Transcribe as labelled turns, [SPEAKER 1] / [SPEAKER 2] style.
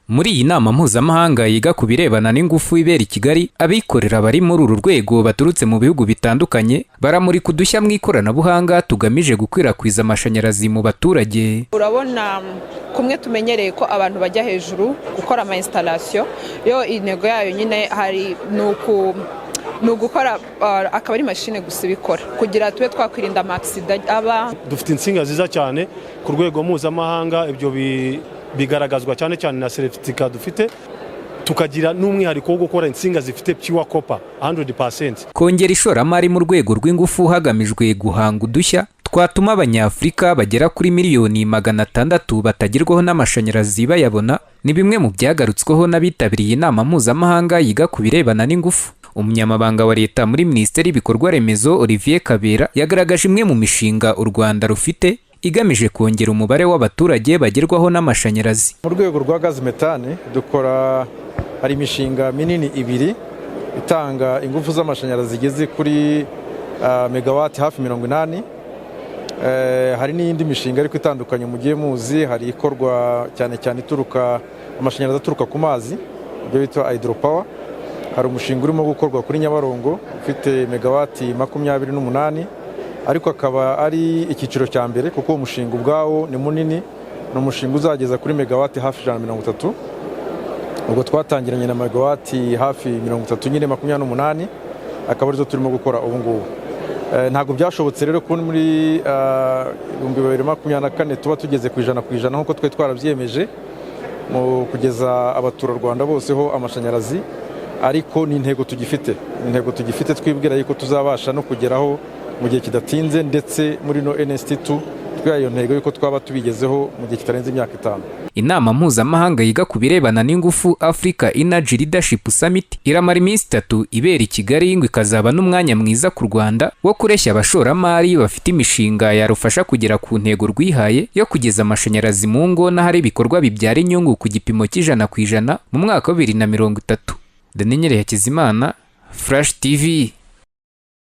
[SPEAKER 1] Muri iyi nama mpuzamahanga yiga ku birebana n'ingufu ibera i Kigali, abikorera bari muri uru rwego baturutse mu bihugu bitandukanye baramurika udushya mu ikoranabuhanga tugamije gukwirakwiza amashanyarazi mu baturage.
[SPEAKER 2] Urabona kumwe tumenyereye ko abantu bajya hejuru gukora ama installation, yo intego yayo nyine hari nugukora akaba ari machine gusa ibikora kugira tube twakwirinda accident.
[SPEAKER 3] Dufite insinga ziza cyane ku rwego mpuzamahanga, ibyo bigaragazwa cyane cyane na certificate dufite, tukagira n'umwihariko wo gukora insinga zifite pure copper 100%.
[SPEAKER 1] Kongera ishoramari mu rwego rw'ingufu hagamijwe guhanga udushya twatuma abanyafrika bagera kuri miliyoni 600 batagerwaho n'amashanyarazi bayabona, ni bimwe mu byagarutsweho n'abitabiriye inama mpuzamahanga yiga ku birebana n'ingufu. Umunyamabanga wa leta muri Minisiteri y'Ibikorwa Remezo Olivier Kabera yagaragaje imwe mu mishinga u Rwanda rufite igamije kongera umubare w'abaturage bagerwaho n'amashanyarazi.
[SPEAKER 4] Mu rwego rwa gaz metane hari imishinga minini ibiri itanga ingufu z'amashanyarazi zigeze kuri megawati hafi 80. Hari n'indi mishinga ariko itandukanye mugiye muzi, hari ikorwa cyane cyane amashanyarazi aturuka ku mazi, ibyo bita hydropower. Hari umushinga urimo gukorwa kuri Nyabarongo ufite megawati 28, ariko akaba ari icyiciro cya mbere kuko umushinga ubwawo ni munini, ni umushinga uzageza kuri megawati hafi 130. Ubwo twatangiranye na megawati hafi 30 nyine 28, akaba arizo turimo gukora ubu ngubu. Ntabwo byashobotse rero ko muri 2024 tuba tugeze ku ijana nk'uko twe twarabyemeje mu kugeza abaturarwanda bose ho amashanyarazi, ariko ni intego tugifite twibwira yuko tuzabasha no kugeraho mu gihe kidatinze, ndetse muri no NST2 twayo ntego yuko twaba tubigezeho mu gihe kitarenze imyaka 5.
[SPEAKER 1] Inama mpuzamahanga yiga ku birebana n'ingufu Africa Energy Leadership Summit iramara iminsi 3 ibera i Kigali, ngo ikazaba n'umwanya mwiza ku Rwanda wo kureshya abashoramari bafite imishinga yarufasha kugera ku ntego rwihaye yo kugeza amashanyarazi mu ngo n'ahari ibikorwa bibyara inyungu ku gipimo cy'100% mu mwaka wa 2030. Daniel Hakizimana, Flash TV.